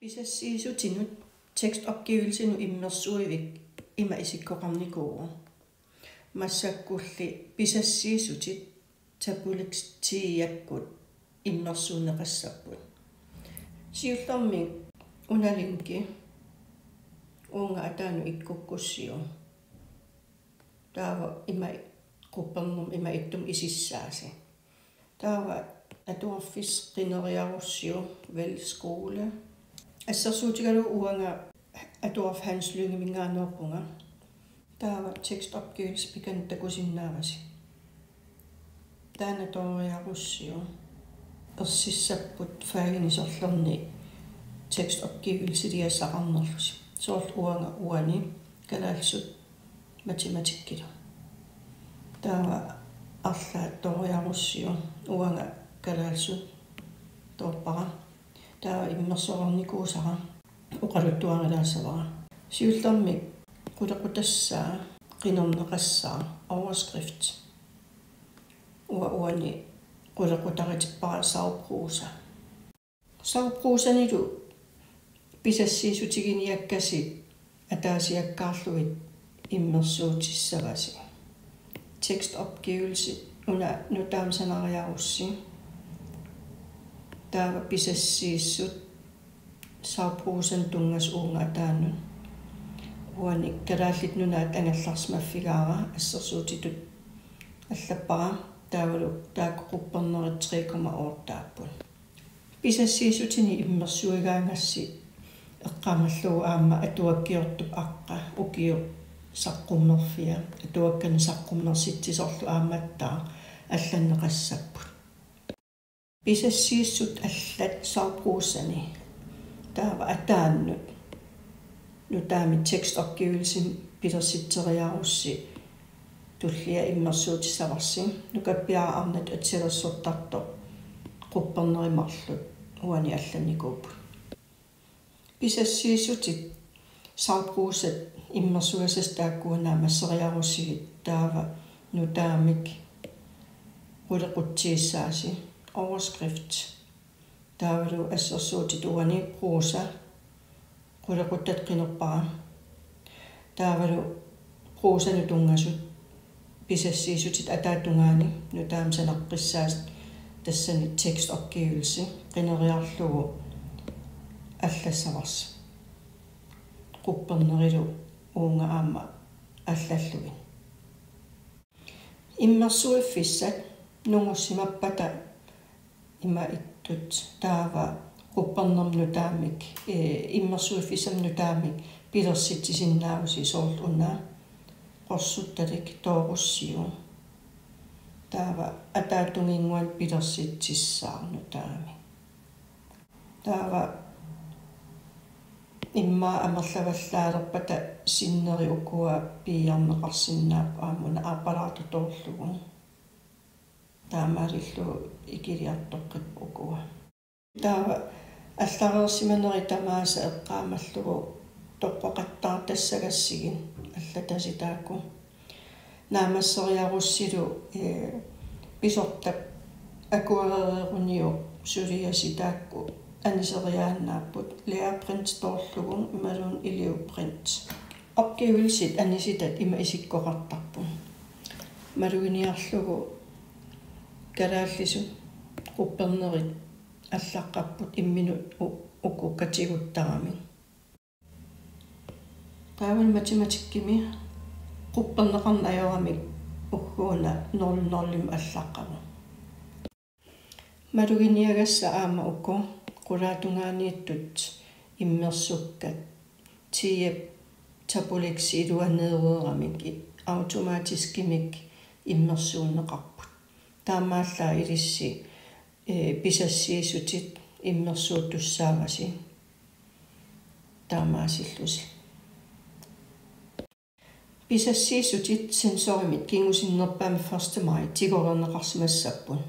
Pisassiisutinut tekstopgivelsinu immersuivik ima isikkoqarnikuugu. Massakkulli pisassiisutit tapuliqtiiyakkut immersuuneqassapput. Siullermi unalinki uunga ataanu ikkukkussiu. Taava ima quppernum ima ittum isissaasi. Taava atuarfis qineriarussiu vel skole. Assersuutigalu uanga atuarf hanslyngimingaanooqunga. Taava tekstopgivelse pikantakusinnaavasi. Taana toriarussiu ersissapput faaginisorlerni tekstopgivelse diassaqarnerlusi. Soort uanga uani kalaalsut matematikkila. Taava arlaat toriarussiu uanga kalaalsut torpara. Taava immersorornikuusara uqaluttuangalaassavara. Siullermi qulaqutасsaa qinerneqassaa overskrift. Uani qulaqutaritipara saupruusa. Saupruusanilu pisassiisutiginiakkasi ataasiakkaarlugit immersuutissavasi. Tekstopgivelse una nutaamsanariarussi. Taava pisassiissut saupruusan tungas uunga ataanun. Uani kalaallit nunaat angallarsmaffigaara assersuutitut allapara taavalu taakkuquppernerit 3,8 taappun. Pisassiisutini immersuigaangassi eqqaamallugu aamma atuakkiortup aqqa ukiu saqqummerfia atuakkani saqqummersitsisorlu aammattaa алланнеқассаппут писассииссут аллат саупруусани таава атааннут нутаами текстопгивelsин пилерситсериарусси туллиа иммерсуутиссаварси нукаппиаараарнат атсилерсортарто quppernerimарлут уани алланникууппут писассииссутит саупруусат иммерсуасас тааккуунаа массериаруссигит таава нутаамик qulaquttiissаasi overskrift таавалу ассерсуутит уани проса qulaquttat qinerpara таавалу просану тунгасут писассиисутит атаатунгаани нутаам санаққиссаас тассани tekstopgivelse qineriarlugu аллассаварс quppernerилу уунга аама аллаллугин иммерсуиффиссат нунгуссимаппата има иттут таава quppernernu taamik immersuiffisamnu taamik pilersitsisinnaagusi soorlunaa qorsuttalik toorussiu taava ataatunginguan pilersitsissaarnu taami taava imma amerlavallaalerpata sinneri ukua piiarneqarsinnaap aamuna aapalaartutorlugu taamaalillu ikiliartoqqip ukua taava аллареерсиманери тамааса эққаамаллугу тоққоқаттаартассагасsigin аллатаситаакку наамассериаруссилу писортап акуарееруниу сулиаситаакку анисериааннааппут леапринт тоорлугун ималуун илиупринт опгивилсит аниситат има исиккоқартарпун малугиниарлугу калааллису quppernerit аллаққаппут имминут уккатигуттарами таавал математиккими qupperneqarna ajorami ukkuuna 00 аллаққаву малугиниагасса аама укку qulaatungaaниittut иммерсуккат тиеп табуликси илуанеерерамик автоматискимик иммерсууннеқарпут таамааллаа илисси писассиисутит иммерсуутуссааваси таамаасиллуси писассиисутит сенсоримит кингусиннерпаами 1. май тигорернеқарсимассаппун